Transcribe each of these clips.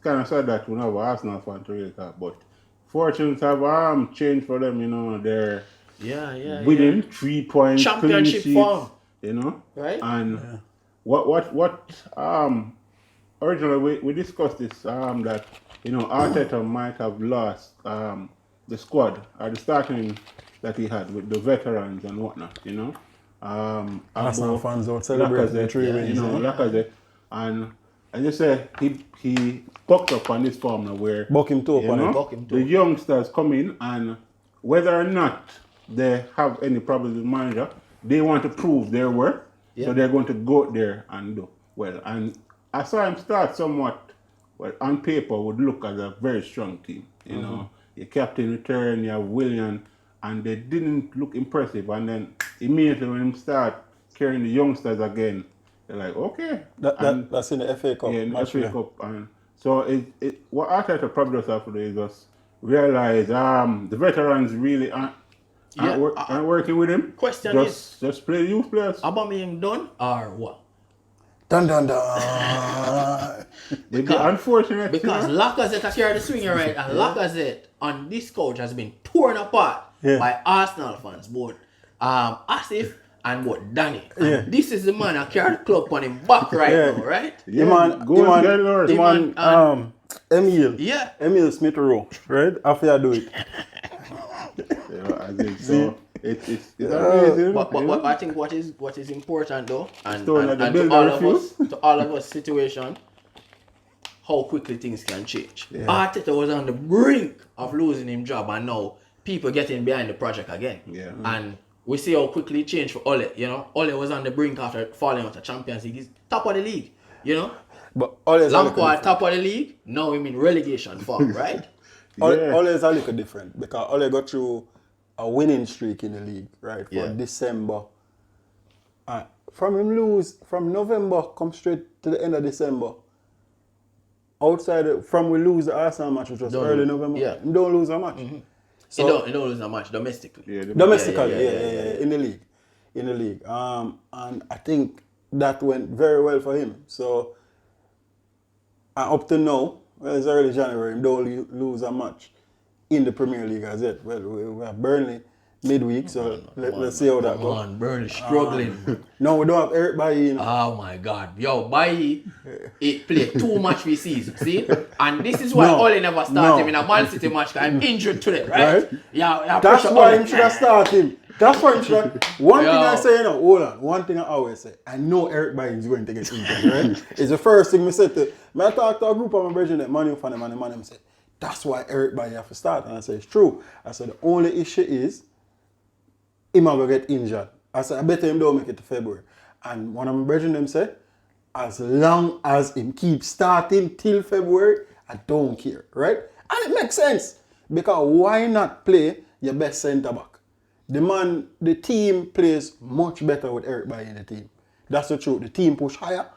kind of sad that we don't have an Arsenal fan to really talk, but fortunes have changed for them. They're winning 3 points, clean Championship sheets. form. Right? And what originally we discussed this that Arteta might have lost the squad or the starting that he had with the veterans and whatnot. Arsenal fans out celebrating the 3 wins. Lacazette, and as you say, he bucked up on this form now where Buck him too. The youngsters come in, and whether or not they have any problems with the manager, they want to prove their worth. So they're going to go out there and do well. And I saw him start somewhat, well, on paper would look as a very strong team. Your captain returned, you have William, and they didn't look impressive. And then immediately when he start carrying the youngsters again, they're like, okay. That's in the FA Cup. Yeah, in the FA Cup. And so what Arteta probably does have to do is just realize the veterans really aren't working with him. Question is, just play youth players. Aubameyang done or what? Dun dun dun. Unfortunate. Because Lacazette has carried the swinger right, and Lacazette on this coach has been torn apart by Arsenal fans, both Asif and both Danny. And this is the man that carried the club on him back right now, right? Emil. Emil Smith Rowe, right? After you do it. So it's amazing. But I think what is important though, and to all of us situation, how quickly things can change. Arteta was on the brink of losing his job, and now people getting behind the project again. And we see how quickly it changed for Ole. Ole was on the brink after falling out of Champions League. He's top of the league. But Ole's Lampard top of the league. Now I'm in relegation form, right? Ole is a little different because Ole got through a winning streak in the league, right? For December. From him lose from November, come straight to the end of December. From we lose the Arsenal match, which was early November. He don't lose a match. So he don't lose a match domestically. Domestically, in the league. And I think that went very well for him. So up to now, well, it's early January, he don't lose a match in the Premier League as yet. Well, we have Burnley midweek, so let's see how that goes. Come on, Burnley struggling. No, we don't have Eric Bailly. Oh my God. Yo, Bailly, it played 2 matches this season, see? And this is why Ole never started him in a Man City match because I'm injured today, right? That's why him should have started him. That's why him should have. One thing I say, hold on. One thing I always say, I know Eric Bailly is going to get injured, right? It's the first thing I said to. I talked to a group of my brethren that Man U fan and the man said, that's why Eric Bailly have to start. And I said, it's true. I said, the only issue is, him will get injured. I said, I bet him don't make it to February. And one of my brethren them said, as long as him keep starting till February, I don't care, right? And it makes sense. Because why not play your best centre back? The team plays much better with Eric Bailly in the team. That's the truth. The team push higher.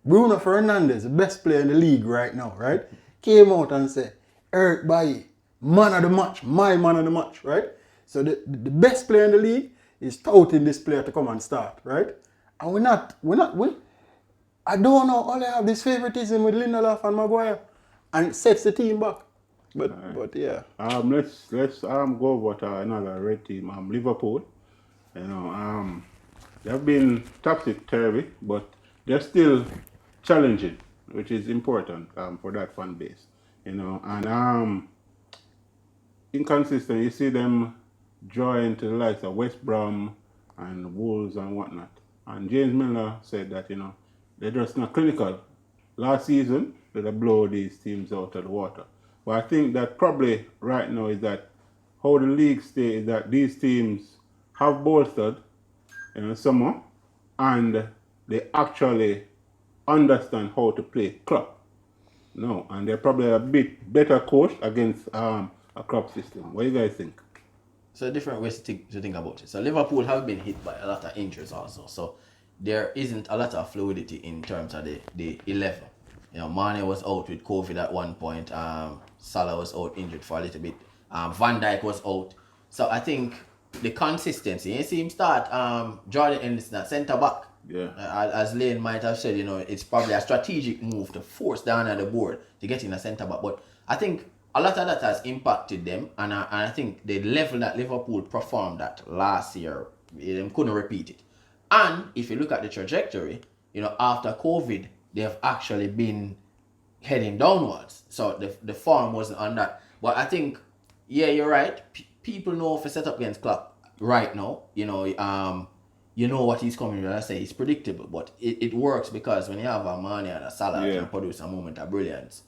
Bruno Fernandes, the best player in the league right now, right? Came out and said, Eric Bailly, man of the match, my man of the match, right? So the best player in the league is touting this player to come and start, right? And I don't know, all I have this favoritism with Lindelof and Maguire, and it sets the team back. But yeah. Let's go over to another red team, Liverpool. They've been topsy-turvy, but they're still challenging, which is important for that fan base. And inconsistent. You see them join to the likes of West Brom and Wolves and whatnot. And James Milner said that they're just not clinical. Last season, they'd blow these teams out of the water. But I think that probably right now is that how the league stays is that these teams have bolstered in the summer and they actually understand how to play club. No, and they're probably a bit better coached against a club system. What do you guys think? So different ways to think about it. So Liverpool have been hit by a lot of injuries also. So there isn't a lot of fluidity in terms of the 11. Mane was out with COVID at one point. Salah was out injured for a little bit. Van Dijk was out. So I think the consistency, you see him start Jordan Henderson at centre back Yeah. As Lane might have said, it's probably a strategic move to force down at the board to get in a centre back. But I think a lot of that has impacted them, and I think the level that Liverpool performed at last year, they couldn't repeat it. And if you look at the trajectory, after COVID, they have actually been heading downwards. So the form wasn't on that. But I think, yeah, you're right. People know if a set up against Klopp right now. You know what he's coming with. I say it's predictable, but it works because when you have a Mane and a Salah that can produce a moment of brilliance,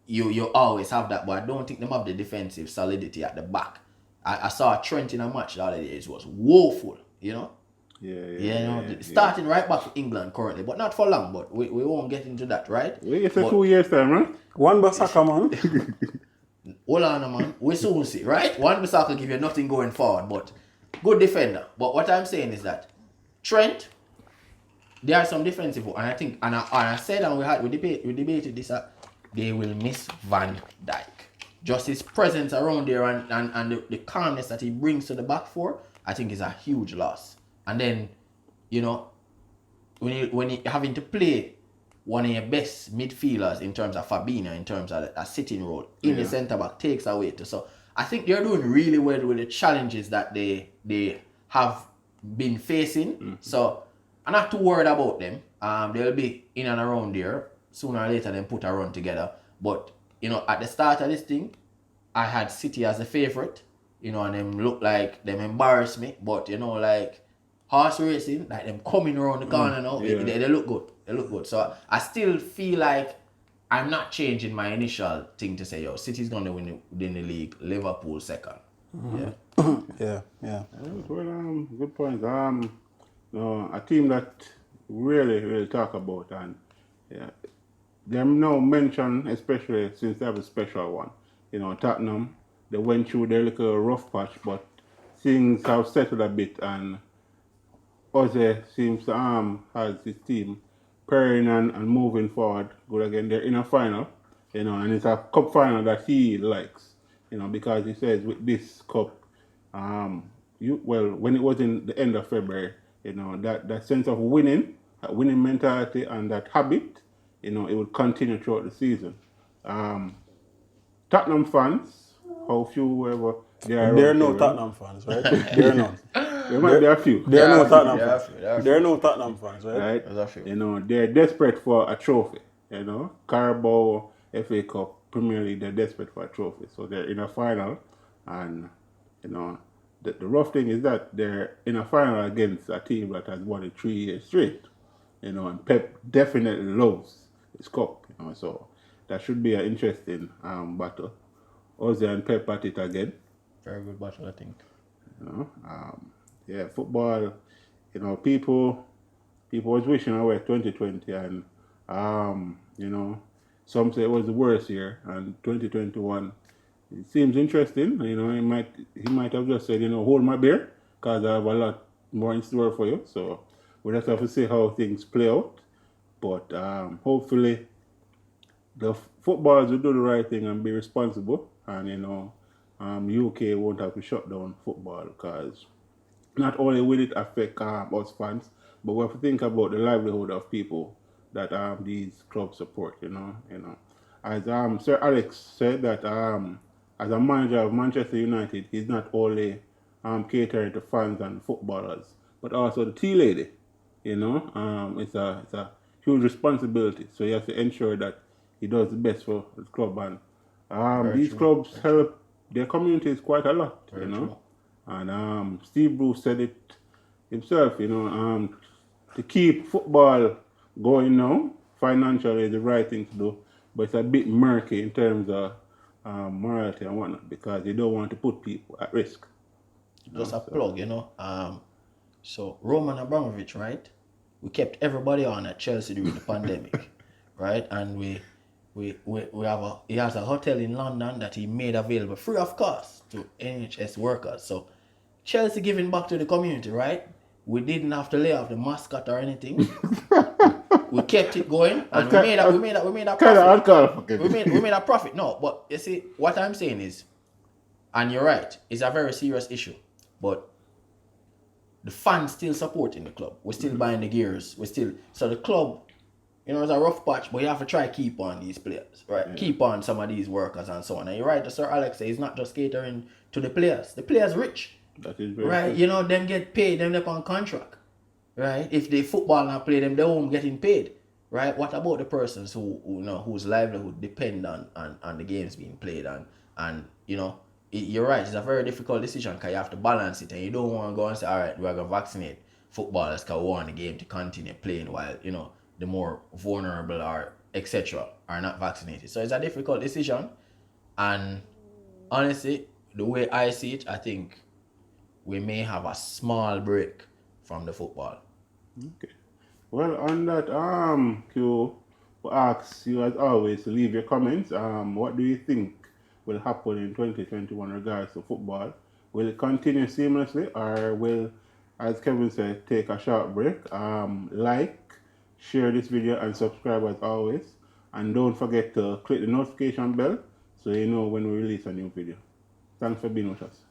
you always have that. But I don't think they have the defensive solidity at the back. I saw Trent in a match the other day. It was woeful, starting right back for England currently, but not for long. But we won't get into that, right? It's a 2 years time, right? One Basaka, man. Hold on, man. We soon see, right? One Bissaka give you nothing going forward, but good defender. But what I'm saying is that Trent, there are some defensive, and I think, and I said, and we debated this. They will miss Van Dijk. Just his presence around there and the calmness that he brings to the back four, I think is a huge loss. And then, when you having to play one of your best midfielders in terms of Fabinho, in terms of a sitting role in the centre back, takes away to. So I think they're doing really well with the challenges that they have been facing. Mm-hmm. So I'm not too worried about them. They'll be in and around there. Sooner or later, then put a run together. But, at the start of this thing, I had City as the favourite, and them look like them embarrass me. But, like horse racing, like them coming around the corner now, they look good. They look good. So I still feel like I'm not changing my initial thing to say, City's going to win the league, Liverpool second. Mm-hmm. Yeah. Well, good point. A team that really talk about, and them now mention, especially since they have a special one. Tottenham, they went through their little rough patch, but things have settled a bit, and Ozzy seems to has his team pairing and moving forward good again. They're in a final, and it's a cup final that he likes, because he says with this cup, when it was in the end of February, that sense of winning, that winning mentality and that habit, it would continue throughout the season. Tottenham fans, how few ever there are no Tottenham fans, right? There are none. There might be a few. There are no Tottenham fans. There are no Tottenham fans, right? There's a few. They're desperate for a trophy. Carabao, FA Cup, Premier League, they're desperate for a trophy. So they're in a final, and the rough thing is that they're in a final against a team that has won it 3 years straight. And Pep definitely loves his cup. So that should be an interesting battle. Ozzy and Pep at it again. Very good battle, I think. Football. People was wishing away 2020, and some say it was the worst year, and 2021. It seems interesting. He might have just said, hold my beer, because I have a lot more in store for you. So we'll just have to see how things play out. But hopefully the footballers will do the right thing and be responsible, and UK won't have to shut down football, because not only will it affect us fans, but we have to think about the livelihood of people that these clubs support. As Sir Alex said, that as a manager of Manchester United, he's not only catering to fans and footballers, but also the tea lady. It's a huge responsibility. So he has to ensure that he does the best for the club, and these clubs help their communities quite a lot. True. And Steve Bruce said it himself. To keep football going now, financially is the right thing to do, but it's a bit murky in terms of morality and whatnot, because you don't want to put people at risk. Just a plug, So Roman Abramovich, right? We kept everybody on at Chelsea during the pandemic, right? And he has a hotel in London that he made available free of cost to NHS workers. So Chelsea giving back to the community, right? We didn't have to lay off the mascot or anything. We kept it going, and we made a profit. We made a profit. No, but you see, what I'm saying is, and you're right, it's a very serious issue. But the fans still supporting the club. We're still buying the gears. So the club, it's a rough patch, but you have to try keep on these players, right? Keep on some of these workers and so on. And you're right, Sir Alex says he's not just catering to the players. The players rich, That is very right? true. Them get paid, them up on contract, right? If they football not play, them they won't getting paid, right? What about the persons whose livelihood depend on the games being played and you're right, it's a very difficult decision because you have to balance it and you don't want to go and say, all right, we're going to vaccinate footballers because we want the game to continue playing while, the more vulnerable or etc. are not vaccinated. So it's a difficult decision. And honestly, the way I see it, I think we may have a small break from the football. Okay. Well, on that, Q, we ask you as always to leave your comments. What do you think will happen in 2021 regards to football? Will it continue seamlessly, or will, as Kevin said, take a short break? Like, share this video, and subscribe as always. And don't forget to click the notification bell so you know when we release a new video. Thanks for being with us.